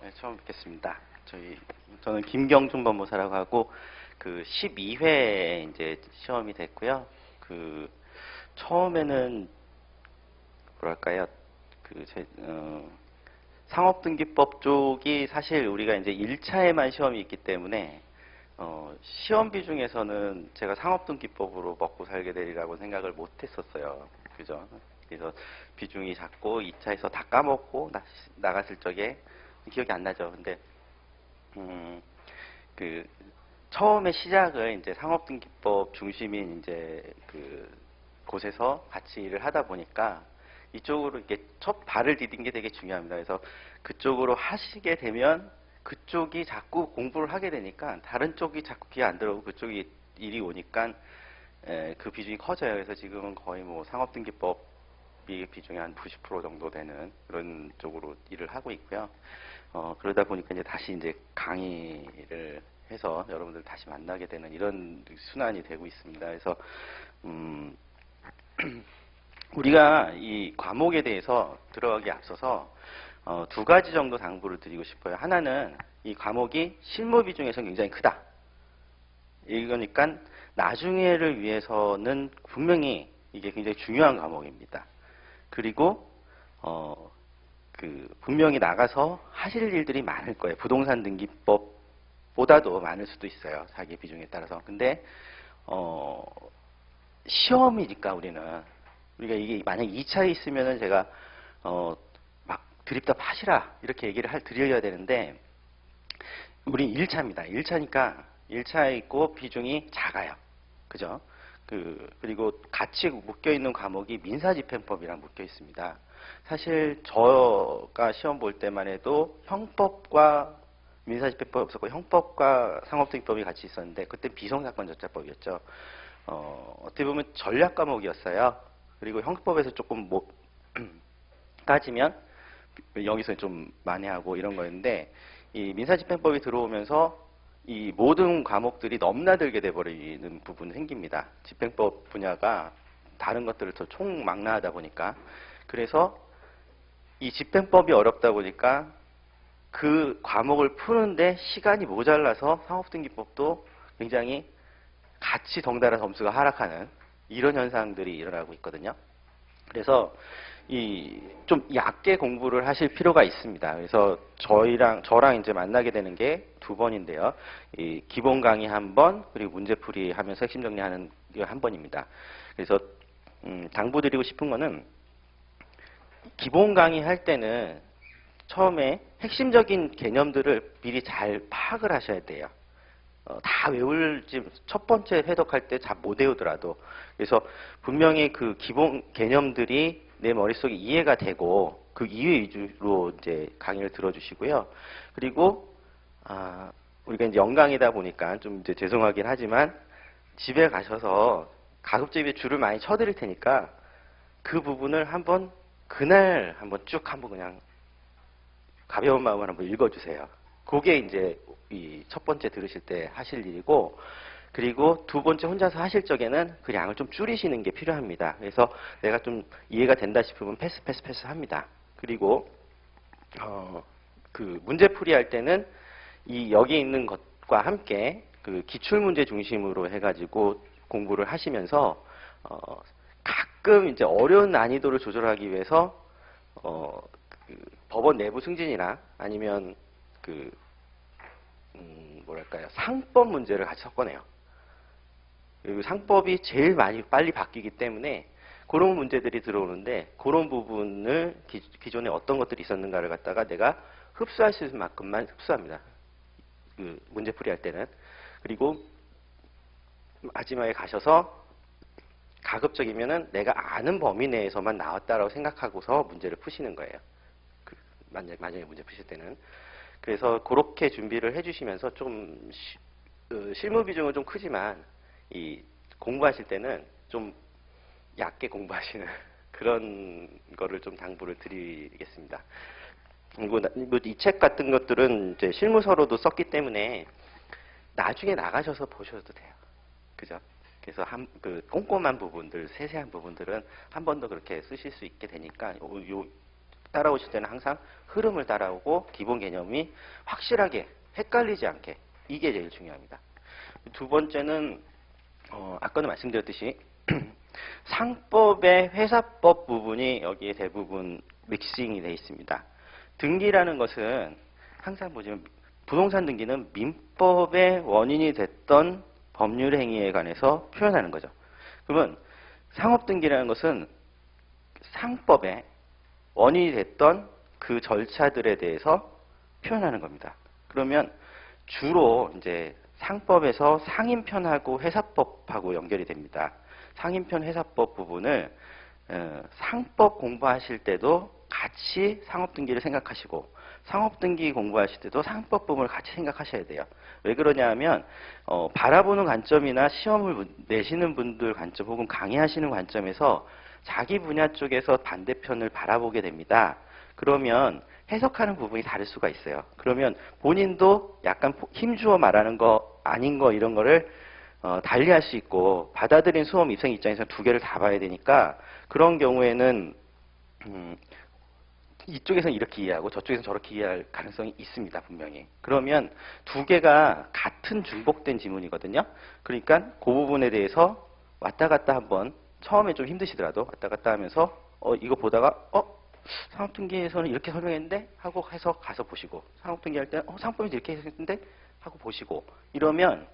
네, 처음 뵙겠습니다. 저는 김경준 법무사라고 하고, 12회 이제 시험이 됐고요. 처음에는, 뭐랄까요, 상업등기법 쪽이 사실 우리가 이제 1차에만 시험이 있기 때문에, 시험비 중에서는 제가 상업등기법으로 먹고 살게 되리라고 생각을 못 했었어요. 그죠? 그래서 비중이 작고 2차에서 다 까먹고 나갔을 적에 기억이 안 나죠. 근데 음, 그 처음에 시작을 이제 상업등기법 중심인 이제 곳에서 같이 일을 하다 보니까 이쪽으로 이렇게 첫 발을 디딘 게 되게 중요합니다. 그래서 그쪽으로 하시게 되면 그쪽이 자꾸 공부를 하게 되니까 다른 쪽이 자꾸 귀에 안 들어오고 그쪽이 일이 오니까 그 비중이 커져요. 그래서 지금은 거의 뭐 상업등기법이 비중이 한 90% 정도 되는 그런 쪽으로 일을 하고 있고요. 그러다 보니까 이제 다시 이제 강의를 해서 여러분들 다시 만나게 되는 이런 순환이 되고 있습니다. 그래서 음, 우리가 이 과목에 대해서 들어가기 앞서서 두 가지 정도 당부를 드리고 싶어요. 하나는 이 과목이 실무 비중에서 굉장히 크다. 이거니까 나중에를 위해서는 분명히 이게 굉장히 중요한 과목입니다. 그리고 분명히 나가서 하실 일들이 많을 거예요. 부동산 등기법보다도 많을 수도 있어요. 자기 비중에 따라서. 근데 시험이니까 우리가 이게 만약 2차에 있으면은 제가 막 드립답 하시라 이렇게 드려야 되는데 우리 1차입니다. 1차니까 1차에 있고 비중이 작아요. 그죠? 그리고 같이 묶여 있는 과목이 민사집행법이랑 묶여 있습니다. 사실 저가 시험 볼 때만 해도 형법과 민사집행법이 없었고 형법과 상업등기법이 같이 있었는데 그때 비성사건전자법이었죠. 어떻게 보면 전략 과목이었어요. 그리고 형법에서 조금 따지면 여기서 좀 만회하고 이런 거였는데 이 민사집행법이 들어오면서 이 모든 과목들이 넘나들게 돼버리는 부분이 생깁니다. 집행법 분야가 다른 것들을 더 총망라하다 보니까. 그래서 이 집행법이 어렵다 보니까 그 과목을 푸는데 시간이 모자라서 상업등기법도 굉장히 같이 덩달아 점수가 하락하는 이런 현상들이 일어나고 있거든요. 그래서 좀 얕게 공부를 하실 필요가 있습니다. 그래서 저랑 이제 만나게 되는 게 두 번인데요. 이 기본 강의 한 번, 그리고 문제풀이 하면서 핵심 정리하는 게 한 번입니다. 그래서 당부드리고 싶은 거는 기본 강의 할 때는 처음에 핵심적인 개념들을 미리 잘 파악을 하셔야 돼요. 다 외울지 첫 번째 회독할 때 잘 못 외우더라도 그래서 분명히 그 기본 개념들이 내 머릿속에 이해가 되고 그 이해 위주로 이제 강의를 들어주시고요. 그리고 우리가 이제 연강이다 보니까 좀 이제 죄송하긴 하지만 집에 가셔서 가급적이면 줄을 많이 쳐드릴 테니까 그 부분을 한번 그날 한번 쭉 한번 그냥 가벼운 마음을 한번 읽어주세요. 그게 이제 이 첫 번째 들으실 때 하실 일이고, 그리고 두 번째 혼자서 하실 적에는 그 양을 좀 줄이시는 게 필요합니다. 그래서 내가 좀 이해가 된다 싶으면 패스 합니다. 그리고 문제풀이 할 때는 이 여기 있는 것과 함께 그 기출문제 중심으로 해가지고 공부를 하시면서 가끔 이제 어려운 난이도를 조절하기 위해서 법원 내부 승진이나 아니면 뭐랄까요, 상법 문제를 같이 섞어내요. 그리고 상법이 제일 빨리 바뀌기 때문에 그런 문제들이 들어오는데 그런 부분을 기존에 어떤 것들이 있었는가를 갖다가 내가 흡수할 수 있는 만큼만 흡수합니다. 문제풀이 할 때는. 그리고 마지막에 가셔서 가급적이면은 내가 아는 범위 내에서만 나왔다라고 생각하고서 문제를 푸시는 거예요. 만약에 문제 푸실 때는. 그래서 그렇게 준비를 해주시면서 좀 실무 비중은 좀 크지만 이 공부하실 때는 좀 얕게 공부하시는 그런 거를 좀 당부를 드리겠습니다. 그리고 이 책 같은 것들은 이제 실무서로도 썼기 때문에 나중에 나가셔서 보셔도 돼요. 그죠? 그래서 꼼꼼한 부분들, 세세한 부분들은 한 번 더 그렇게 쓰실 수 있게 되니까 따라오실 때는 항상 흐름을 따라오고 기본 개념이 확실하게 헷갈리지 않게, 이게 제일 중요합니다. 두 번째는 아까도 말씀드렸듯이 상법의 회사법 부분이 여기에 대부분 믹싱이 되어 있습니다. 등기라는 것은 항상 보시면 부동산 등기는 민법의 원인이 됐던 법률 행위에 관해서 표현하는 거죠. 그러면 상업 등기라는 것은 상법의 원인이 됐던 그 절차들에 대해서 표현하는 겁니다. 그러면 주로 이제 상법에서 상인편하고 회사법하고 연결이 됩니다. 상인편 회사법 부분을 상법 공부하실 때도 같이 상업등기를 생각하시고 상업등기 공부하실 때도 상법 부분을 같이 생각하셔야 돼요. 왜 그러냐 하면 바라보는 관점이나 시험을 내시는 분들 관점 혹은 강의하시는 관점에서 자기 분야 쪽에서 반대편을 바라보게 됩니다. 그러면 해석하는 부분이 다를 수가 있어요. 그러면 본인도 약간 힘주어 말하는 거 아닌 거 이런 거를 달리할 수 있고 받아들인 수험 입생 입장에서 두 개를 다 봐야 되니까 그런 경우에는 이쪽에서는 이렇게 이해하고 저쪽에서는 저렇게 이해할 가능성이 있습니다. 분명히. 그러면 두 개가 같은 중복된 지문이거든요. 그러니까 그 부분에 대해서 왔다 갔다 한번 처음에 좀 힘드시더라도 왔다 갔다 하면서 이거 보다가 상업등기에서는 이렇게 설명했는데 하고 해서 가서 보시고 상업등기할 때 상법에서 이렇게 했는데 하고 보시고 이러면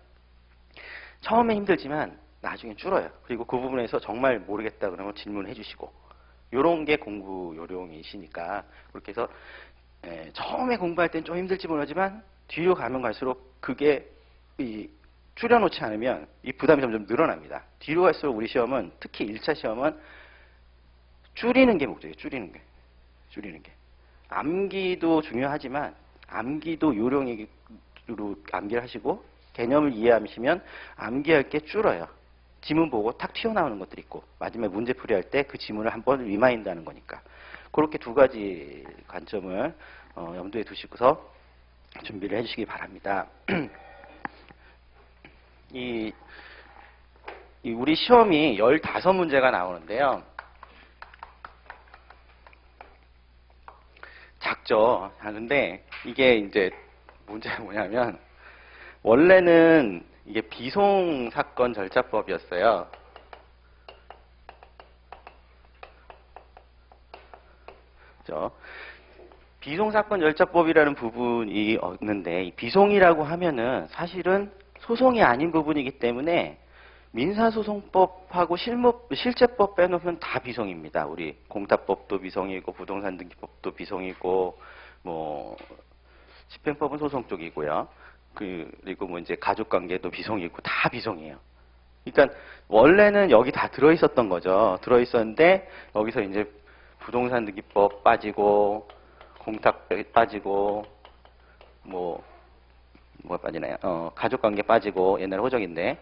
처음에 힘들지만 나중에 줄어요. 그리고 그 부분에서 정말 모르겠다 그러면 질문해 주시고 이런 게 공부 요령이시니까 그렇게 해서 처음에 공부할 땐 좀 힘들지 모르지만 뒤로 가면 갈수록 그게 줄여놓지 않으면 이 부담이 점점 늘어납니다. 뒤로 갈수록 우리 시험은 특히 1차 시험은 줄이는 게 목적이에요. 줄이는 게. 암기도 중요하지만 암기도 요령으로 암기를 하시고 개념을 이해하시면 암기할 게 줄어요. 지문 보고 탁 튀어나오는 것들이 있고 마지막에 문제풀이 할 때 그 지문을 한번 리마인드 하는 거니까 그렇게 두 가지 관점을 염두에 두시고서 준비를 해주시기 바랍니다. 우리 시험이 15문제가 나오는데요. 작죠. 작은데 이게 이제 문제가 뭐냐면 원래는 이게 비송사건 절차법이었어요. 그렇죠? 비송사건 절차법이라는 부분이 없는데 이 비송이라고 하면은 사실은 소송이 아닌 부분이기 때문에 민사소송법하고 실제법 빼놓으면 다 비송입니다. 우리 공타법도 비송이고 부동산등기법도 비송이고 뭐 집행법은 소송 쪽이고요. 그리고 뭐 이제 가족관계도 비송이고 다 비송이에요. 그러니까 원래는 여기 다 들어있었던 거죠. 들어있었는데 여기서 이제 부동산등기법 빠지고 공탁 빠지고 뭐가 빠지나요? 가족관계 빠지고 옛날 호적인데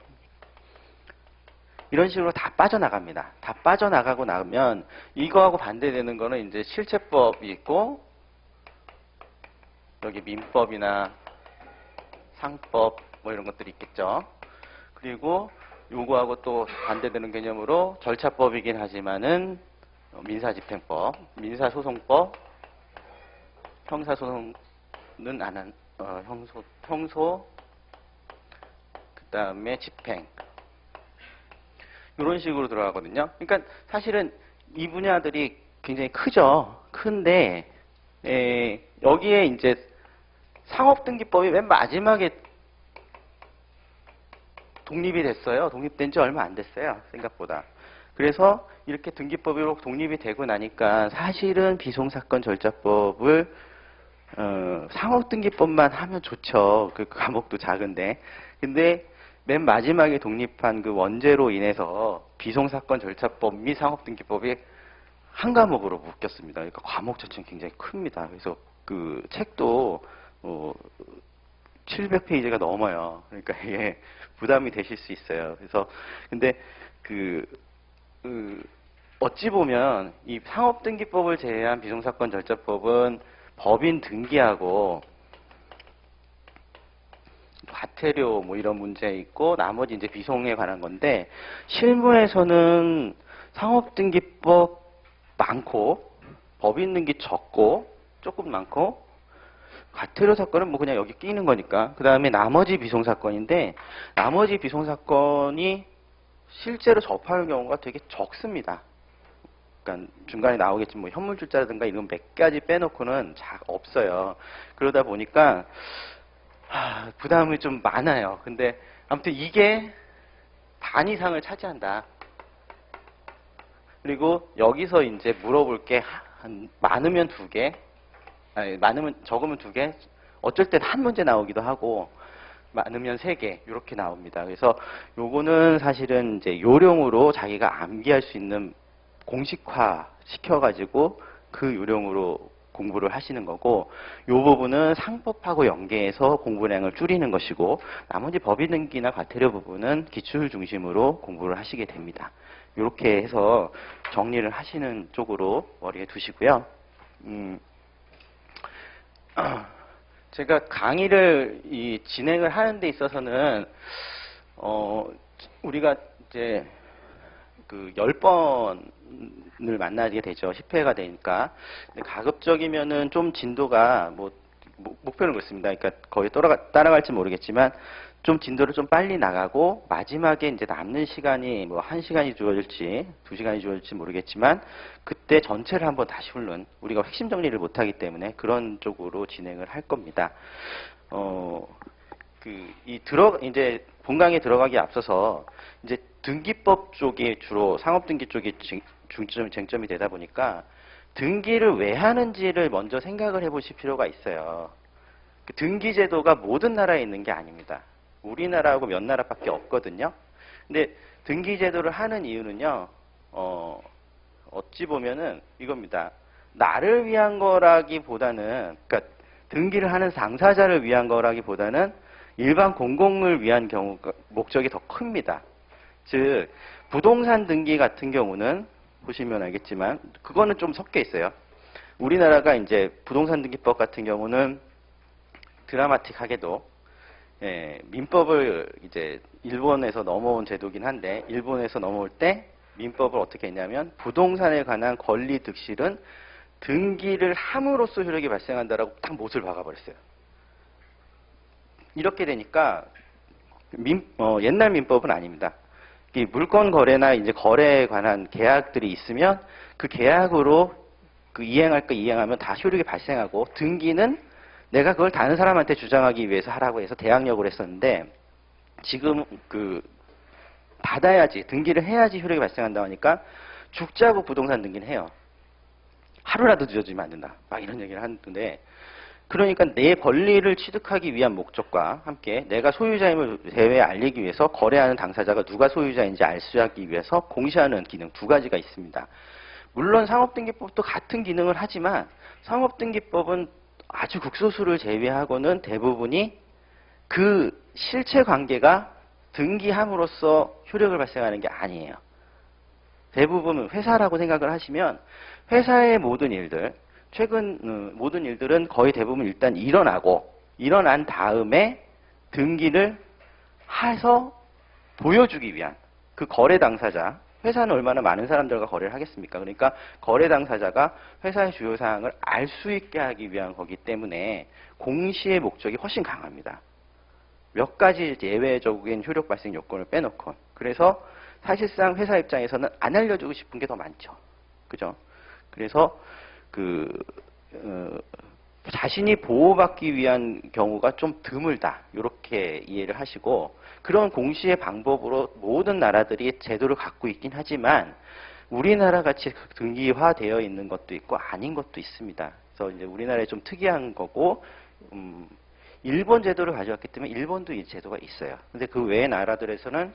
이런 식으로 다 빠져나갑니다. 다 빠져나가고 나면 이거하고 반대되는 거는 이제 실체법이 있고 여기 민법이나 상법 뭐 이런 것들이 있겠죠. 그리고 요거하고 또 반대되는 개념으로 절차법이긴 하지만은 민사집행법, 민사소송법, 형사소송은 안 한, 형소, 그 다음에 집행. 이런 식으로 들어가거든요. 그러니까 사실은 이 분야들이 굉장히 크죠. 큰데, 여기에 이제 상업등기법이 맨 마지막에 독립이 됐어요. 독립된 지 얼마 안 됐어요. 생각보다. 그래서 이렇게 등기법으로 독립이 되고 나니까 사실은 비송사건 절차법을 상업등기법만 하면 좋죠. 그 과목도 작은데. 근데 맨 마지막에 독립한 그 원죄로 인해서 비송사건 절차법 및 상업등기법이 한 과목으로 묶였습니다. 그러니까 과목 자체는 굉장히 큽니다. 그래서 그 책도 700페이지가 넘어요. 그러니까 이게 부담이 되실 수 있어요. 그래서 근데 어찌 보면 이 상업등기법을 제외한 비송사건 절차법은 법인 등기하고 과태료 뭐 이런 문제 있고 나머지 이제 비송에 관한 건데 실무에서는 상업등기법 많고 법인 등기 적고 조금 많고 과태료 사건은 뭐 그냥 여기 끼는 거니까. 그 다음에 나머지 비송 사건인데 나머지 비송 사건이 실제로 접할 경우가 되게 적습니다. 그러니까 중간에 나오겠지만 뭐 현물출자라든가 이런 몇 가지 빼놓고는 잘 없어요. 그러다 보니까 부담이 좀 많아요. 근데 아무튼 이게 반 이상을 차지한다. 그리고 여기서 이제 물어볼 게 한 많으면 2개, 아니, 많으면 적으면 2개, 어쩔 땐 한 문제 나오기도 하고 많으면 3개 이렇게 나옵니다. 그래서 요거는 사실은 이제 요령으로 자기가 암기할 수 있는 공식화 시켜가지고 그 요령으로 공부를 하시는 거고, 요 부분은 상법하고 연계해서 공부량을 줄이는 것이고, 나머지 법인 등기나 과태료 부분은 기출 중심으로 공부를 하시게 됩니다. 이렇게 해서 정리를 하시는 쪽으로 머리에 두시고요. 제가 강의를 진행을 하는 데 있어서는 우리가 이제 그 10번을 만나게 되죠. 10회가 되니까. 근데 가급적이면은 좀 진도가 뭐 목표는 그렇습니다. 그러니까 거의 따라갈지 모르겠지만 좀 진도를 좀 빨리 나가고 마지막에 이제 남는 시간이 뭐 1시간이 주어질지 2시간이 주어질지 모르겠지만 그때 전체를 한번 다시 훑는, 우리가 핵심 정리를 못하기 때문에 그런 쪽으로 진행을 할 겁니다. 이제 본강에 들어가기 앞서서 이제 등기법 쪽이 주로 상업등기 쪽이 쟁점이 되다 보니까 등기를 왜 하는지를 먼저 생각을 해보실 필요가 있어요. 그 등기제도가 모든 나라에 있는 게 아닙니다. 우리나라하고 몇 나라밖에 없거든요. 근데 등기제도를 하는 이유는요, 어찌 보면은 이겁니다. 나를 위한 거라기보다는, 그러니까 등기를 하는 당사자를 위한 거라기보다는 일반 공공을 위한 경우가 목적이 더 큽니다. 즉 부동산 등기 같은 경우는 보시면 알겠지만 그거는 좀 섞여 있어요. 우리나라가 이제 부동산 등기법 같은 경우는 드라마틱하게도 민법을 이제 일본에서 넘어온 제도긴 한데, 일본에서 넘어올 때 민법을 어떻게 했냐면 부동산에 관한 권리 득실은 등기를 함으로써 효력이 발생한다라고 딱 못을 박아버렸어요. 이렇게 되니까 옛날 민법은 아닙니다. 이 물건 거래나 이제 거래에 관한 계약들이 있으면 그 계약으로 그 이행할 거 이행하면 다 효력이 발생하고, 등기는 내가 그걸 다른 사람한테 주장하기 위해서 하라고 해서 대항력을 했었는데, 지금 받아야지, 등기를 해야지 효력이 발생한다고 하니까 죽자고 부동산 등기는 해요. 하루라도 늦어지면 안 된다, 막 이런 얘기를 하는데, 그러니까 내 권리를 취득하기 위한 목적과 함께 내가 소유자임을 대외에 알리기 위해서 거래하는 당사자가 누가 소유자인지 알 수 하기 위해서 공시하는 기능 2가지가 있습니다. 물론 상업등기법도 같은 기능을 하지만 상업등기법은 아주 극소수를 제외하고는 대부분이 그 실체 관계가 등기함으로써 효력을 발생하는 게 아니에요. 대부분 회사라고 생각을 하시면 회사의 모든 일들, 모든 일들은 거의 대부분 일단 일어난 다음에 등기를 해서 보여주기 위한, 그 거래 당사자, 회사는 얼마나 많은 사람들과 거래를 하겠습니까? 그러니까 거래 당사자가 회사의 주요 사항을 알 수 있게 하기 위한 거기 때문에 공시의 목적이 훨씬 강합니다. 몇 가지 예외적인 효력 발생 요건을 빼놓고. 그래서 사실상 회사 입장에서는 안 알려주고 싶은 게 더 많죠. 그죠? 그래서 자신이 보호받기 위한 경우가 좀 드물다, 이렇게 이해를 하시고, 그런 공시의 방법으로 모든 나라들이 제도를 갖고 있긴 하지만 우리나라 같이 등기화되어 있는 것도 있고 아닌 것도 있습니다. 그래서 이제 우리나라에 좀 특이한 거고, 일본 제도를 가져왔기 때문에 일본도 이 제도가 있어요. 근데 그 외의 나라들에서는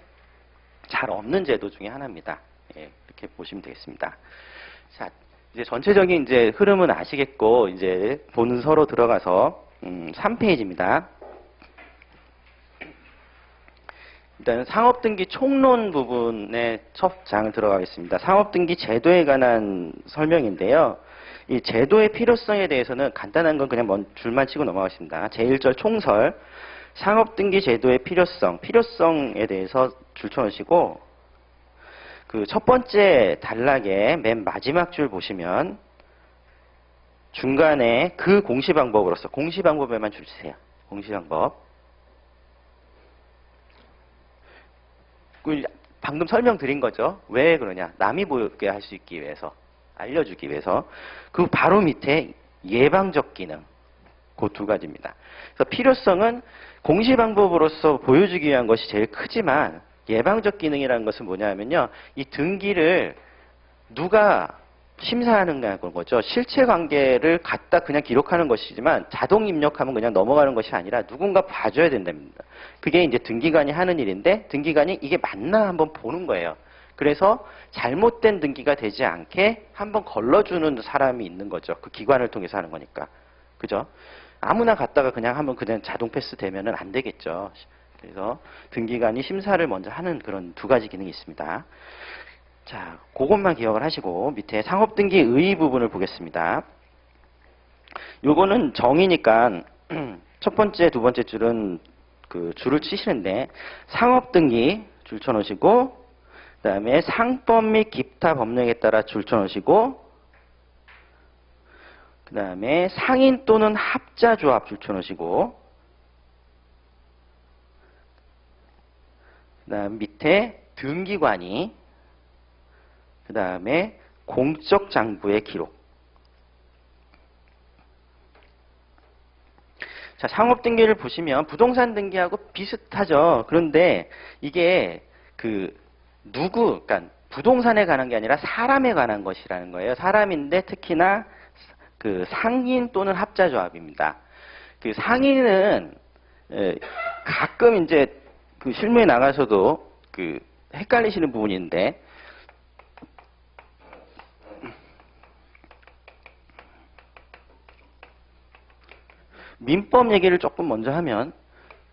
잘 없는 제도 중에 하나입니다. 이렇게 보시면 되겠습니다. 자, 이제 전체적인 이제 흐름은 아시겠고, 이제 본서로 들어가서 3페이지입니다. 일단 상업등기 총론 부분의 첫 장을 들어가겠습니다. 상업등기 제도에 관한 설명인데요. 이 제도의 필요성에 대해서는 간단한 건 그냥 줄만 치고 넘어가겠습니다. 제1절 총설, 상업등기 제도의 필요성에 대해서 줄 쳐놓으시고, 그 첫 번째 단락의 맨 마지막 줄 보시면 중간에 그 공시방법으로서 공시방법에만 줄 주세요. 공시방법. 방금 설명드린 거죠. 왜 그러냐. 남이 보게 할 수 있기 위해서. 알려주기 위해서. 그 바로 밑에 예방적 기능. 그 두 가지입니다. 그래서 필요성은 공시방법으로서 보여주기 위한 것이 제일 크지만 예방적 기능이라는 것은 뭐냐면요. 이 등기를 누가 심사하는 거죠. 실체 관계를 갖다 그냥 기록하는 것이지만 자동 입력하면 그냥 넘어가는 것이 아니라 누군가 봐줘야 된답니다. 그게 이제 등기관이 하는 일인데 등기관이 이게 맞나 한번 보는 거예요. 그래서 잘못된 등기가 되지 않게 한번 걸러주는 사람이 있는 거죠. 그 기관을 통해서 하는 거니까. 그죠? 아무나 갖다가 그냥 하면 그냥 자동 패스 되면은 안 되겠죠. 그래서 등기관이 심사를 먼저 하는 그런 두 가지 기능이 있습니다. 자, 그것만 기억을 하시고 밑에 상업등기 의의 부분을 보겠습니다. 요거는 정의니까 첫 번째, 두 번째 줄은 그 줄을 치시는데 상업등기 줄 쳐놓으시고 그 다음에 상법 및 기타 법령에 따라 줄 쳐놓으시고 그 다음에 상인 또는 합자조합 줄 쳐놓으시고 그 다음 밑에 등기관이 그 다음에 공적 장부의 기록. 자, 상업 등기를 보시면 부동산 등기하고 비슷하죠. 그런데 이게 그러니까 부동산에 관한 게 아니라 사람에 관한 것이라는 거예요. 사람인데 특히나 그 상인 또는 합자조합입니다. 그 상인은 가끔 이제 그 실무에 나가서도 그 헷갈리시는 부분인데 민법 얘기를 조금 먼저 하면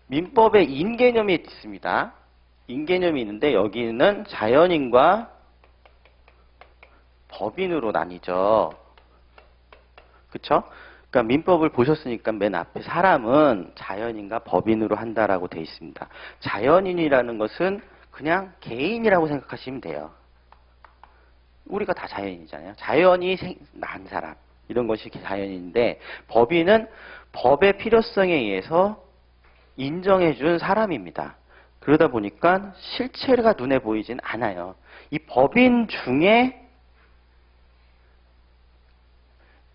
민법에 인개념이 있습니다. 인개념이 있는데 여기는 자연인과 법인으로 나뉘죠. 그쵸? 그러니까 민법을 보셨으니까 맨 앞에 사람은 자연인과 법인으로 한다라고 되어 있습니다. 자연인이라는 것은 그냥 개인이라고 생각하시면 돼요. 우리가 다 자연인이잖아요. 자연이 난 사람. 이런 것이 자연인데 법인은 법의 필요성에 의해서 인정해준 사람입니다. 그러다 보니까 실체가 눈에 보이진 않아요. 이 법인 중에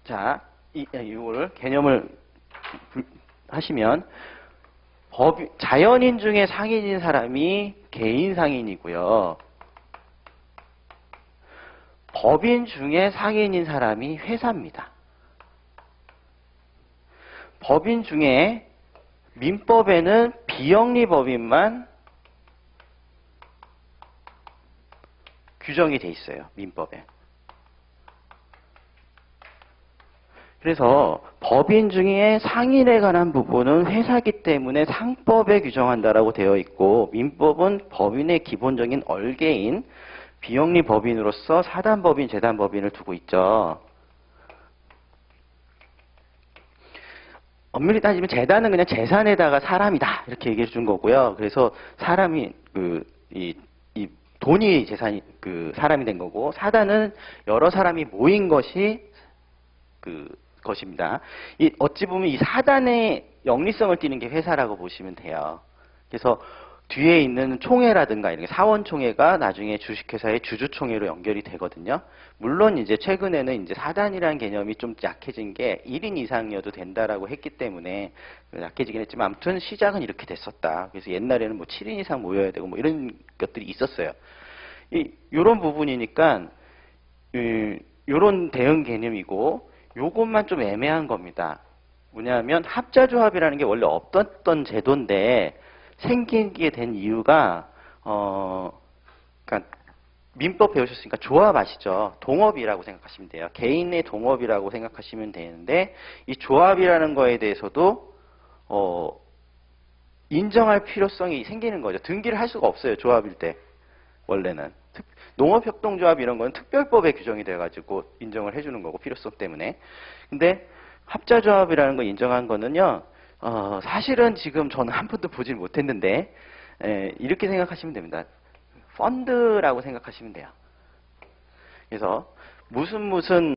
자, 이걸 개념을 하시면 자연인 중에 상인인 사람이 개인 상인이고요. 법인 중에 상인인 사람이 회사입니다. 법인 중에 민법에는 비영리 법인만 규정이 돼 있어요. 민법에. 그래서 법인 중에 상인에 관한 부분은 회사기 때문에 상법에 규정한다라고 되어 있고 민법은 법인의 기본적인 얼개인 비영리 법인으로서 사단법인, 재단법인을 두고 있죠. 엄밀히 따지면 재단은 그냥 재산에다가 사람이다 이렇게 얘기해 준 거고요. 그래서 사람이 이 돈이 재산이 사람이 된 거고 사단은 여러 사람이 모인 것이 것입니다. 어찌 보면 이 사단의 영리성을 띠는 게 회사라고 보시면 돼요. 그래서 뒤에 있는 총회라든가 이렇게 사원총회가 나중에 주식회사의 주주총회로 연결이 되거든요. 물론 이제 최근에는 이제 사단이라는 개념이 좀 약해진 게 1인 이상이어도 된다라고 했기 때문에 약해지긴 했지만 아무튼 시작은 이렇게 됐었다. 그래서 옛날에는 뭐 7인 이상 모여야 되고 뭐 이런 것들이 있었어요. 이런 부분이니까 이런 대응 개념이고 요것만 좀 애매한 겁니다. 뭐냐면 합자조합이라는 게 원래 없었던 제도인데 생기게 된 이유가 그러니까 민법 배우셨으니까 조합 아시죠? 동업이라고 생각하시면 돼요. 개인의 동업이라고 생각하시면 되는데 이 조합이라는 거에 대해서도 인정할 필요성이 생기는 거죠. 등기를 할 수가 없어요. 조합일 때 원래는 농업협동조합 이런 건 특별법에 규정이 돼가지고 인정을 해주는 거고 필요성 때문에. 근데 합자조합이라는 거 인정한 거는요. 사실은 지금 저는 한 번도 보질 못했는데 이렇게 생각하시면 됩니다. 펀드라고 생각하시면 돼요. 그래서 무슨